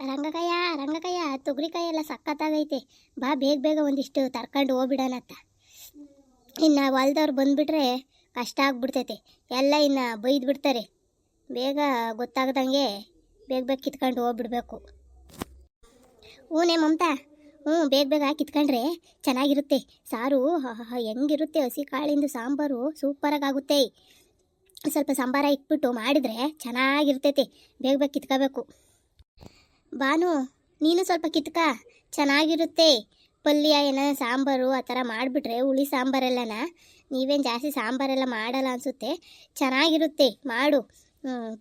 ರಂಗಕಾಯ ರಂಗಕಾಯ ತೊಗರಿಕಾಯಿ ಎಲ್ಲ ಸಖತ್ತಾಗೈತೆ. ಬಾ ಬೇಗ ಬೇಗ ಒಂದಿಷ್ಟು ತರ್ಕೊಂಡು ಹೋಗ್ಬಿಡೋಣತ್ತ. ಇನ್ನು ಹೊಲ್ದವ್ರು ಬಂದುಬಿಟ್ರೆ ಕಷ್ಟ ಆಗ್ಬಿಡ್ತೈತೆ. ಎಲ್ಲ ಇನ್ನು ಬೈದು ಬಿಡ್ತಾರೆ. ಬೇಗ ಗೊತ್ತಾಗ್ದಂಗೆ ಬೇಗ ಬೇಗ ಕಿತ್ಕೊಂಡು ಹೋಗ್ಬಿಡ್ಬೇಕು. ಹೂನೇ ಮಮತಾ, ಬೇಗ ಬೇಗ ಕಿತ್ಕೊಂಡ್ರೆ ಚೆನ್ನಾಗಿರುತ್ತೆ. ಸಾರು ಹೆಂಗಿರುತ್ತೆ, ಹಸಿ ಕಾಳಿಂದು ಸಾಂಬಾರು ಸೂಪರಾಗಿ ಆಗುತ್ತೆ. ಸ್ವಲ್ಪ ಸಾಂಬಾರ ಇಟ್ಬಿಟ್ಟು ಮಾಡಿದರೆ ಚೆನ್ನಾಗಿರ್ತೈತೆ. ಬೇಗ ಬೇಗ ಕಿತ್ಕೋಬೇಕು. ಬಾನು, ನೀನು ಸ್ವಲ್ಪ ಕಿತ್ಕ, ಚೆನ್ನಾಗಿರುತ್ತೆ. ಪಲ್ಯ ಏನೋ ಸಾಂಬಾರು ಆ ಥರ ಮಾಡಿಬಿಟ್ರೆ, ಹುಳಿ ಸಾಂಬಾರೆಲ್ಲನ ನೀವೇನು ಜಾಸ್ತಿ ಸಾಂಬಾರೆಲ್ಲ ಮಾಡಲ್ಲ ಅನಿಸುತ್ತೆ. ಚೆನ್ನಾಗಿರುತ್ತೆ, ಮಾಡು.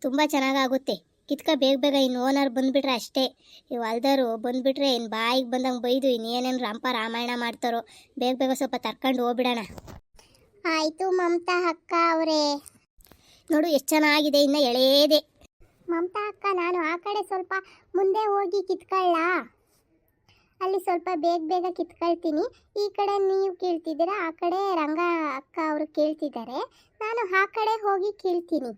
ತುಂಬ ಚೆನ್ನಾಗಾಗುತ್ತೆ. ಕಿತ್ಕ ಬೇಗ ಬೇಗ. ಇನ್ನು ಓನರ್ ಬಂದುಬಿಟ್ರೆ ಅಷ್ಟೇ. ಈ ಹೊಲ್ದವರು ಬಂದುಬಿಟ್ರೆ ಇನ್ನು ಬಾಯಿಗೆ ಬಂದಂಗೆ ಬೈದು ಇನ್ನೇನೇನು ರಾಮಾಯಣ ಮಾಡ್ತಾರೋ. ಬೇಗ ಬೇಗ ಸ್ವಲ್ಪ ತರ್ಕೊಂಡು ಹೋಗ್ಬಿಡೋಣ. ಆಯಿತು ಮಮತಾ ಅಕ್ಕ ಅವರೇ. ನೋಡು ಎಷ್ಟು ಚೆನ್ನಾಗಿದೆ, ಇನ್ನು ಎಳೆಯದೆ. ಮಮತಾ ಅಕ್ಕ, ನಾನು ಆ ಕಡೆ ಸ್ವಲ್ಪ ಮುಂದೆ ಹೋಗಿ ಕಿತ್ಕೊಳ್ಳ. ಅಲ್ಲಿ ಸ್ವಲ್ಪ ಬೇಗ ಬೇಗ ಕಿತ್ಕೊಳ್ತೀನಿ. ಈ ಕಡೆ ನೀವು ಕೇಳ್ತಿದ್ದೀರಾ, ಆ ಕಡೆ ರಂಗ ಅಕ್ಕ ಅವರು ಕೇಳ್ತಿದ್ದಾರೆ. ನಾನು ಆ ಕಡೆ ಹೋಗಿ ಕೇಳ್ತೀನಿ.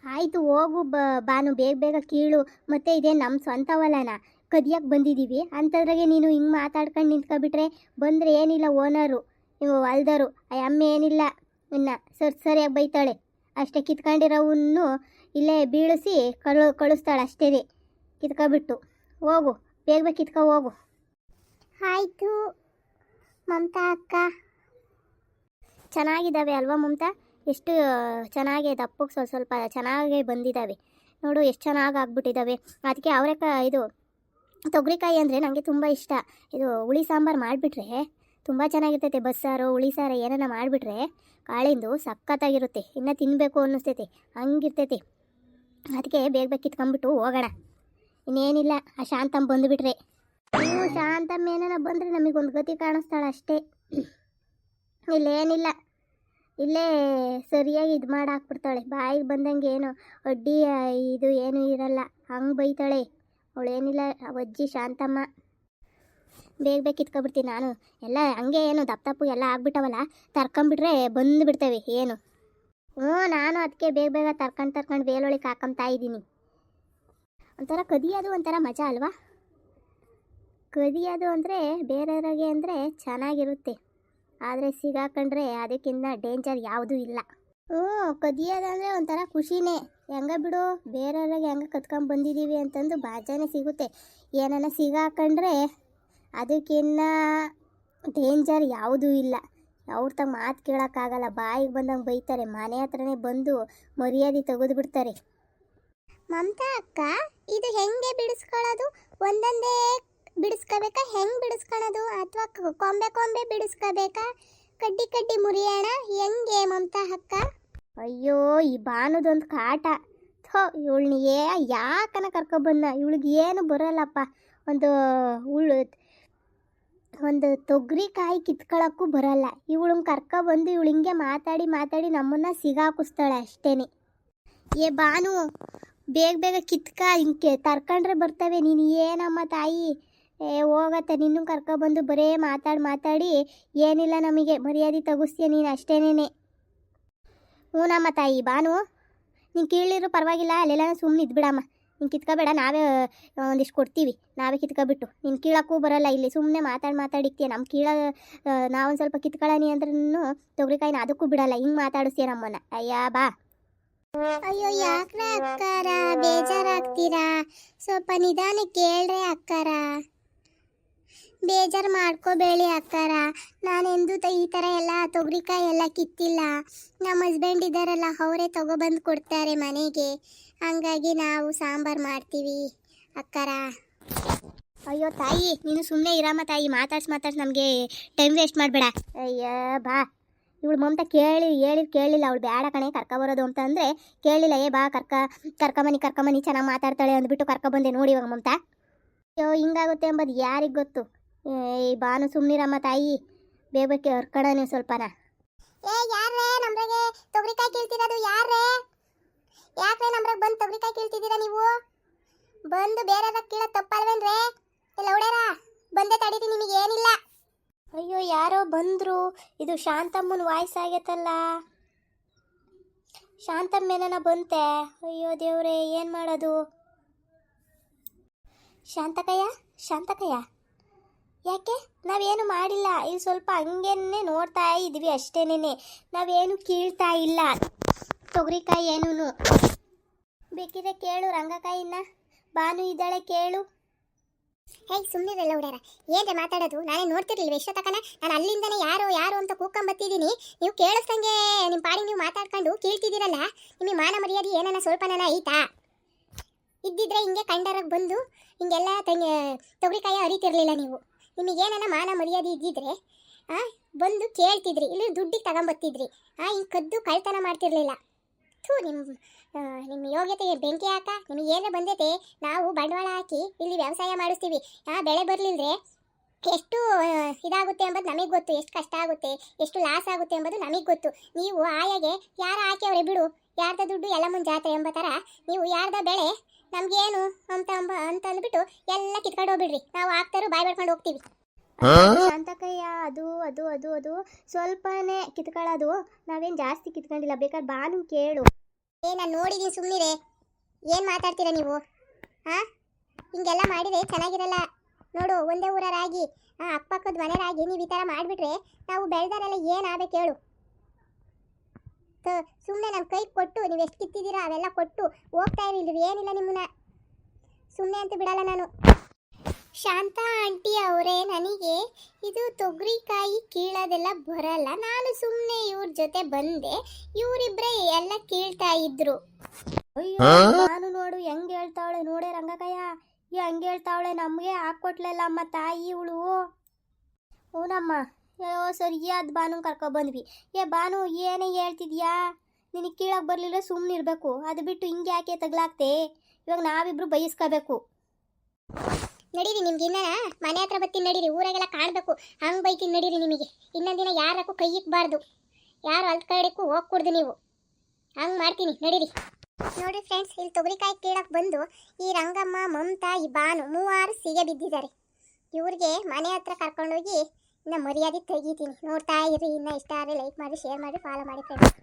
ಆಯಿತು, ಹೋಗು ಬಾನು, ಬೇಗ ಬೇಗ ಕೀಳು. ಮತ್ತು ಇದೇ ನಮ್ಮ ಸ್ವಂತ ಹೊಲನ ಕದಿಯಕ್ಕೆ ಬಂದಿದ್ದೀವಿ ಅಂಥದ್ರಾಗೆ ನೀನು ಹಿಂಗೆ ಮಾತಾಡ್ಕೊಂಡು ನಿಂತ್ಕೊಬಿಟ್ರೆ ಬಂದರೆ ಏನಿಲ್ಲ ಓನರು, ನೀವು ಹೊಲ್ದರು ಆ ಅಮ್ಮ ಏನಿಲ್ಲ ಇನ್ನು ಸರಿಯಾಗಿ ಬೈತಾಳೆ. ಅಷ್ಟೇ, ಕಿತ್ಕೊಂಡಿರೋವನ್ನು ಇಲ್ಲೇ ಬೀಳಿಸಿ ಕಳಿಸ್ತಾಳೆ ಅಷ್ಟೇ. ಕಿತ್ಕೊಬಿಟ್ಟು ಹೋಗು, ಬೇಗ ಬೇಗ ಕಿತ್ಕೊ ಹೋಗು. ಆಯಿತು ಮಮತಾ ಅಕ್ಕ. ಚೆನ್ನಾಗಿದ್ದಾವೆ ಅಲ್ವಾ ಮಮತಾ? ಎಷ್ಟು ಚೆನ್ನಾಗಿ ದಪ್ಪಕ್ಕೆ ಸ್ವಲ್ಪ ಚೆನ್ನಾಗೇ ಬಂದಿದ್ದಾವೆ. ನೋಡು ಎಷ್ಟು ಚೆನ್ನಾಗಿ ಆಗ್ಬಿಟ್ಟಿದ್ದಾವೆ. ಅದಕ್ಕೆ ಇದು ತೊಗರಿಕಾಯಿ ಅಂದರೆ ನನಗೆ ತುಂಬ ಇಷ್ಟ. ಇದು ಹುಳಿ ಸಾಂಬಾರು ಮಾಡಿಬಿಟ್ರೆ ತುಂಬ ಚೆನ್ನಾಗಿರ್ತೈತೆ. ಬಸ್ಸಾರು ಹುಳಿ ಸಾರು ಏನಾರ ಮಾಡಿಬಿಟ್ರೆ ಕಾಳಿಂದು ಸಖತ್ತಾಗಿರುತ್ತೆ. ಇನ್ನು ತಿನ್ನಬೇಕು ಅನ್ನಿಸ್ತೈತೆ, ಹಂಗಿರ್ತೈತೆ. ಅದಕ್ಕೆ ಬೇಗ ಬೇಗ ಕಿತ್ಕೊಂಡ್ಬಿಟ್ಟು ಹೋಗೋಣ. ಇನ್ನೇನಿಲ್ಲ, ಆ ಶಾಂತಮ್ಮ ಬಂದುಬಿಟ್ರೆ, ಶಾಂತಮ್ಮ ಏನಾರ ಬಂದರೆ ನಮಗೊಂದು ಗತಿ ಕಾಣಿಸ್ತಾಳೆ ಅಷ್ಟೇ. ಇಲ್ಲೇನಿಲ್ಲ, ಇಲ್ಲೇ ಸರಿಯಾಗಿ ಇದು ಮಾಡಿ ಹಾಕ್ಬಿಡ್ತಾಳೆ. ಬಾಯಿಗೆ ಬಂದಂಗೆ ಏನು ಅಡ್ಡಿ ಇದು ಏನೂ ಇರಲ್ಲ, ಹಂಗೆ ಬೈತಾಳೆ ಅವಳೇನಿಲ್ಲ. ಅಜ್ಜಿ ಶಾಂತಮ್ಮ. ಬೇಗ ಬೇಗ ಕಿತ್ಕೊಬಿಡ್ತೀನಿ ನಾನು. ಎಲ್ಲ ಹಂಗೆ ಏನು ದಪ್ಪು ಎಲ್ಲ ಆಗ್ಬಿಟ್ಟವಲ್ಲ, ತರ್ಕೊಂಬಿಟ್ರೆ ಬಂದು ಬಿಡ್ತೇವೆ ಏನು. ನಾನು ಅದಕ್ಕೆ ಬೇಗ ಬೇಗ ತರ್ಕೊಂಡು ಬೇಲೊಳಗೆ ಹಾಕೊಂತಾ ಇದ್ದೀನಿ. ಒಂಥರ ಕದಿಯೋದು ಒಂಥರ ಮಜಾ ಅಲ್ವಾ? ಕದಿಯೋದು ಅಂದರೆ ಬೇರೆಯವ್ರಿಗೆ ಅಂದರೆ ಚೆನ್ನಾಗಿರುತ್ತೆ. ಆದರೆ ಸಿಗಾಕೊಂಡ್ರೆ ಅದಕ್ಕಿಂತ ಡೇಂಜರ್ ಯಾವುದೂ ಇಲ್ಲ. ಕದಿಯೋದಂದರೆ ಒಂಥರ ಖುಷಿನೇ. ಹೆಂಗ ಬಿಡು, ಬೇರೆಯವ್ರಿಗೆ ಹೆಂಗೆ ಕತ್ಕೊಂಡು ಬಂದಿದ್ದೀವಿ ಅಂತಂದು ಬಾಜಾನೇ ಸಿಗುತ್ತೆ. ಏನಾನ ಸಿಗಾಕೊಂಡ್ರೆ ಅದಕ್ಕಿನ್ನ ಡೇಂಜರ್ ಯಾವುದೂ ಇಲ್ಲ. ಅವ್ರ ತಗ ಮಾತು ಕೇಳೋಕ್ಕಾಗಲ್ಲ, ಬಾಯಿಗೆ ಬಂದಂಗೆ ಬೈತಾರೆ. ಮನೆ ಹತ್ರನೇ ಬಂದು ಮರ್ಯಾದೆ ತೆಗೆದು ಬಿಡ್ತಾರೆ. ಮಮತಾ ಅಕ್ಕ, ಇದು ಹೆಂಗೆ ಬಿಡಿಸ್ಕೊಳ್ಳೋದು? ಒಂದೊಂದೇ ಬಿಡಿಸ್ಕೋಬೇಕಾ? ಹೆಂಗೆ ಬಿಡಿಸ್ಕೊಳ್ಳೋದು? ಅಥವಾ ಕೊಂಬೆ ಬಿಡಿಸ್ಕೋಬೇಕಾ? ಕಡ್ಡಿ ಮುರಿಯೋಣ ಹೆಂಗೆ ಮಮತಾ ಅಕ್ಕ? ಅಯ್ಯೋ, ಈ ಬಾನುದೊಂದು ಕಾಟ. ಇವಳನ್ನ ಯಾಕನ ಕರ್ಕೊಬಂದ? ಇವಳಿಗೆ ಏನು ಬರೋಲ್ಲಪ್ಪ. ಒಂದು ತೊಗರಿಕಾಯಿ ಕಿತ್ಕೊಳ್ಳೋಕ್ಕೂ ಬರಲ್ಲ. ಇವಳನ್ನ ಕರ್ಕೊಬಂದು ಇವಳು ಹಿಂಗೆ ಮಾತಾಡಿ ನಮ್ಮನ್ನು ಸಿಗಾಕಿಸ್ತಾಳೆ ಅಷ್ಟೇ. ಏ ಬಾನು, ಬೇಗ ಬೇಗ ಕಿತ್ಕ, ಹಿಂಗೆ ತರ್ಕೊಂಡ್ರೆ ಬರ್ತವೆ. ನೀನು ಏನಮ್ಮ ತಾಯಿ, ಹೋಗತ್ತೆ. ನಿನ್ನೂ ಕರ್ಕೊಬಂದು ಬರೇ ಮಾತಾಡಿ ಏನಿಲ್ಲ, ನಮಗೆ ಮರ್ಯಾದೆ ತಗಿಸ್ತೀಯ ನೀನು ಅಷ್ಟೇನೇ. ನಮ್ಮ ತಾಯಿ ಬಾನು, ನೀನು ಕೀಳಿರು ಪರವಾಗಿಲ್ಲ, ಅಲ್ಲೆಲ್ಲ ಸುಮ್ಮನೆ ಇದ್ಬಿಡಮ್ಮ. ನೀನು ಕಿತ್ಕೊಬೇಡ, ನಾವೇ ಒಂದಿಷ್ಟು ಕೊಡ್ತೀವಿ. ನಾವೇ ಕಿತ್ಕೊಬಿಟ್ಟು ನೀನು ಕೀಳಕ್ಕೂ ಬರೋಲ್ಲ. ಇಲ್ಲಿ ಸುಮ್ಮನೆ ಮಾತಾಡಿಕ್ತೀಯ. ನಮ್ಮ ನಾವೊಂದು ಸ್ವಲ್ಪ ಕಿತ್ಕೊಳ್ಳೋನಿ ಅಂದ್ರೂ ತೊಗರಿಕಾಯಿನ ಅದಕ್ಕೂ ಬಿಡಲ್ಲ. ಹಿಂಗೆ ಮಾತಾಡಿಸ್ತೀಯ ನಮ್ಮನ್ನು. ಅಯ್ಯ ಬಾ. ಅಯ್ಯೋ, ಯಾಕ್ರೆ ಅಕ್ಕಾರ ಬೇಜಾರಾಗ್ತೀರಾ? ಸ್ವಲ್ಪ ನಿಧಾನಕ್ಕೆ ಹೇಳ್ರೆ ಅಕ್ಕಾರ. ಬೇಜಾರು ಮಾಡ್ಕೋಬೇಡಿ ಅಕ್ಕಾರ. ನಾನೆಂದೂ ಈ ಥರ ಎಲ್ಲ ತೊಗರಿಕಾಯಿ ಎಲ್ಲ ಕಿತ್ತಿಲ್ಲ. ನಮ್ಮ ಹಸ್ಬೆಂಡ್ ಇದ್ದಾರಲ್ಲ, ಅವರೇ ತಗೊಬಂದು ಕೊಡ್ತಾರೆ ಮನೆಗೆ. ಹಂಗಾಗಿ ನಾವು ಸಾಂಬಾರು ಮಾಡ್ತೀವಿ ಅಕ್ಕಾರ. ಅಯ್ಯೋ ತಾಯಿ, ನೀನು ಸುಮ್ಮನೆ ಇರಮ್ಮ ತಾಯಿ. ಮಾತಾಡ್ಸಿ ನಮಗೆ ಟೈಮ್ ವೇಸ್ಟ್ ಮಾಡಬೇಡ. ಅಯ್ಯ ಬಾ. ಇವಳು ಮಮತಾ ಕೇಳಿಲ್ಲ. ಅವಳು ಬೇಡ ಕಣೆ ಕರ್ಕೊಬರೋದು ಅಂತ ಅಂದರೆ ಕೇಳಿಲ್ಲ. ಬಾ ಕರ್ಕಮನಿ ಚೆನ್ನಾಗಿ ಮಾತಾಡ್ತಾಳೆ ಅಂದ್ಬಿಟ್ಟು ಕರ್ಕೊಬಂದೆ ನೋಡಿ ಇವಾಗ ಮಮತಾ. ಅಯ್ಯೋ, ಹಿಂಗಾಗುತ್ತೆ ಎಂಬುದು ಯಾರಿಗೆ ಗೊತ್ತು? ಈ ಬಾನು ಸುಮ್ಮನಿರಮ್ಮ ತಾಯಿ. ಬೇಗ ಕರ್ಕಣ ನೀವು ಸ್ವಲ್ಪನ. ಯಾರೇ ನಮ್ರಾಗೆ ತೊಗರಿಕಾಯಿ ಕೀಳ್ತಿರೋದು? ಯಾಕ್ರೆ ನಮ್ರಾಗ ಬಂದು ತೊಗರಿಕಾಯಿ ಕೀಳ್ತಿದ್ದೀರಾ ನೀವು? ಬಂದು ಬೇರೆ ಕೀಳೋ ತಪ್ಪಲ್ವೇನ್ರೇ? ಇಲ್ಲ ಹುಡ್ಯಾರ ಬಂದೆ ತಡೀರಿ, ನಿಮಗೆ ಏನಿಲ್ಲ. ಅಯ್ಯೋ, ಯಾರೋ ಬಂದರು. ಇದು ಶಾಂತಮ್ಮನ ವಾಯ್ಸ್ ಆಗೈತಲ್ಲ. ಶಾಂತಮ್ಮೇನ ಬಂತೆ. ಅಯ್ಯೋ ದೇವ್ರೆ, ಏನು ಮಾಡೋದು? ಶಾಂತಕಯ್ಯ, ಶಾಂತಕಯ್ಯ, ಯಾಕೆ ನಾವೇನು ಮಾಡಿಲ್ಲ. ಇಲ್ಲಿ ಸ್ವಲ್ಪ ಹಂಗೇನೆ ನೋಡ್ತಾ ಇದ್ವಿ ಅಷ್ಟೇನೆ, ನಾವೇನು ಕೀಳ್ತಾ ಇಲ್ಲ. ತೊಗರಿಕಾಯಿ ಏನೂ ಬೇಕಿದ್ರೆ ಕೇಳು ರಂಗಕಾಯಿನ, ಬಾನು ಇದ್ದಾಳೆ ಕೇಳು. ಹೇಯ್ ಸುಮ್ಮನಿರಲ್ಲ ಹುಡ್ಯಾರ, ಏನ್ರೆ ಮಾತಾಡೋದು? ನಾನೇ ನೋಡ್ತಿರ್ಲಿಲ್ವ ಇಷ್ಟೊತ್ತಕನ? ನಾನು ಅಲ್ಲಿಂದನೇ ಯಾರು ಯಾರು ಅಂತ ಕೂಕೊಂಬತ್ತಿದ್ದೀನಿ. ನೀವು ಕೇಳಿಸ್ದಂಗೆ ನಿಮ್ಮ ಪಾಡಿಗೆ ನೀವು ಮಾತಾಡ್ಕೊಂಡು ಕೇಳ್ತಿದ್ದೀರಲ್ಲ, ನಿಮಗೆ ಮಾನ ಮರ್ಯಾದೆ ಏನನ್ನ ಸ್ವಲ್ಪನ ಐತಾ? ಇದ್ದಿದ್ರೆ ಹಿಂಗೆ ಕಂಡರಾಗ ಬಂದು ಹಿಂಗೆಲ್ಲ ತೊಗರಿಕಾಯಿ ಅರಿತಿರ್ಲಿಲ್ಲ ನೀವು. ನಿಮಗೇನನ್ನ ಮಾನ ಮರ್ಯಾದೆ ಇದ್ದಿದ್ರೆ ಬಂದು ಕೇಳ್ತಿದ್ರಿ, ಇಲ್ಲಿ ದುಡ್ಡಿಗೆ ತಗೊಂಬತ್ತಿದ್ರಿ. ಹಿಂಗೆ ಕದ್ದು ಕಳ್ತನ ಮಾಡ್ತಿರ್ಲಿಲ್ಲ. ಥೂ, ನಿಮ್ಮ ಯೋಗ್ಯತೆಗೆ ಬೆಂಕಿ ಹಾಕ. ನಿಮಗೆ ಏನೇ ಬಂದೈತೆ, ನಾವು ಬಂಡವಾಳ ಹಾಕಿ ಇಲ್ಲಿ ವ್ಯವಸಾಯ ಮಾಡಿಸ್ತೀವಿ. ಬೆಳೆ ಬರಲಿಲ್ಲದ್ರೆ ಎಷ್ಟು ಇದಾಗುತ್ತೆ ಎಂಬುದು ನಮಗೆ ಗೊತ್ತು, ಎಷ್ಟು ಕಷ್ಟ ಆಗುತ್ತೆ, ಎಷ್ಟು ಲಾಸ್ ಆಗುತ್ತೆ ಎಂಬುದು ನಮಗೆ ಗೊತ್ತು. ನೀವು ಆಯಾಗೆ ಯಾರ ಹಾಕ್ಯವ್ರೆ ಬಿಡು, ಯಾರ್ದ ದುಡ್ಡು ಎಲ್ಲ ಮುಂದೆ ಜಾತ್ರೆ ಎಂಬ ಥರ ನೀವು ಯಾರ್ದ ಬೆಳೆ ನಮಗೇನು ಅಂತ ಅಂದ್ಬಿಟ್ಟು ಎಲ್ಲ ಕಿತ್ಕೊಂಡು ಹೋಗ್ಬಿಡ್ರಿ. ನಾವು ಹಾಕ್ತಾರೋ ಬಾಯ್ ಮಾಡ್ಕೊಂಡು ಹೋಗ್ತೀವಿ. ಶಾಂತಕಯ್ಯ, ಅದು ಅದು ಅದು ಅದು ಸ್ವಲ್ಪನೇ ಕಿತ್ಕೊಳ್ಳೋದು, ನಾವೇನು ಜಾಸ್ತಿ ಕಿತ್ಕೊಂಡಿಲ್ಲ. ಬೇಕಾದ್ರೆ ಬಾನು ಕೇಳು. ನಾನು ನೋಡಿದ್ದೀನಿ, ಸುಮ್ಮನಿರೆ. ಏನು ಮಾತಾಡ್ತೀರಾ ನೀವು? ಹಿಂಗೆಲ್ಲ ಮಾಡಿದರೆ ಚೆನ್ನಾಗಿರಲ್ಲ. ನೋಡು, ಒಂದೇ ಊರರಾಗಿ ಅಕ್ಕಪಕ್ಕದ ಮನೆಯರಾಗಿ ನೀವು ಈ ಥರ ಮಾಡಿಬಿಟ್ರೆ ನಾವು ಬೆಳೆದಾರೆಲ್ಲ ಏನಾಗಬೇಕು ಹೇಳು? ಸುಮ್ಮನೆ ನಮ್ಮ ಕೈ ಕೊಟ್ಟು ನೀವು ಎಷ್ಟು ಕಿತ್ತಿದ್ದೀರಾ ಅವೆಲ್ಲ ಕೊಟ್ಟು ಹೋಗ್ತಾ ಇರಲಿಲ್ಲ. ಏನಿಲ್ಲ, ನಿಮ್ಮನ್ನ ಸುಮ್ಮನೆ ಅಂತ ಬಿಡಲ್ಲ ನಾನು. ಶಾಂತ ಆಂಟಿ ಅವರೇ, ನನಗೆ ಇದು ತೊಗರಿಕಾಯಿ ಕೀಳೋದೆಲ್ಲ ಬರಲ್ಲ. ನಾನು ಸುಮ್ಮನೆ ಇವ್ರ ಜೊತೆ ಬಂದೆ, ಇವರಿಬ್ಬರೇ ಎಲ್ಲ ಕೀಳ್ತಾ ಇದ್ರು. ಅಯ್ಯೋ, ನಾನು ನೋಡು ಹೆಂಗೆ ಹೇಳ್ತಾವಳೆ ನೋಡೇ ರಂಗಕಯ್ಯ, ಹೆಂಗೆ ಹೇಳ್ತಾವಳೆ. ನಮಗೆ ಹಾಕ್ಕೊಟ್ಲಲ್ಲ ಅಮ್ಮ ತಾಯಿ ಇವಳು. ಹ್ಞೂನಮ್ಮ, ಅಯ್ಯೋ ಸರಿಯಾದ ಬಾನು ಕರ್ಕೊಬಂದ್ವಿ. ಬಾನು ಏನೇ ಹೇಳ್ತಿದ್ಯಾ? ನಿನಗೆ ಕೀಳಕ್ಕೆ ಬರಲಿಲ್ಲ, ಸುಮ್ಮನೆ ಇರಬೇಕು. ಅದು ಬಿಟ್ಟು ಹಿಂಗೆ ಯಾಕೆ ತಗ್ಲಾಕ್ತೆ? ಇವಾಗ ನಾವಿಬ್ರು ಬಯಸ್ಕೋಬೇಕು. ನಡೀರಿ, ನಿಮ್ಗೆ ಇನ್ನ ಮನೆ ಹತ್ರ ಬರ್ತೀನಿ ನಡೀರಿ. ಊರಾಗೆಲ್ಲ ಕಾಣಬೇಕು, ಹಂಗೆ ಬೈತೀನಿ ನಡೀರಿ. ನಿಮಗೆ ಇನ್ನೊಂದಿನ ಯಾರಕ್ಕೂ ಕೈ ಇಕ್ಬಾರ್ದು, ಯಾರು ಅಲ್ದ ಕಡೆಗೂ ಹೋಗ್ಕೊಡ್ದು ನೀವು. ಹಂಗೆ ಮಾಡ್ತೀನಿ ನಡೀರಿ. ನೋಡಿ ಫ್ರೆಂಡ್ಸ್, ಇಲ್ಲಿ ತೊಗರಿಕಾಯಿ ಕೀಳಕ್ಕೆ ಬಂದು ಈ ರಂಗಮ್ಮ, ಮಮತಾ, ಈ ಬಾನು 3 ಸಿಗೆ ಬಿದ್ದಿದ್ದಾರೆ. ಇವ್ರಿಗೆ ಮನೆ ಹತ್ರ ಕರ್ಕೊಂಡೋಗಿ ಇನ್ನು ಮರ್ಯಾದೆ ತೆಗಿತೀನಿ. ನೋಡ್ತಾ ಇರಿ. ಇನ್ನು ಇಷ್ಟ ಆದರೆ ಲೈಕ್ ಮಾಡಿ, ಶೇರ್ ಮಾಡಿ, ಫಾಲೋ ಮಾಡಿ ಫ್ರೆಂಡ್ಸ್.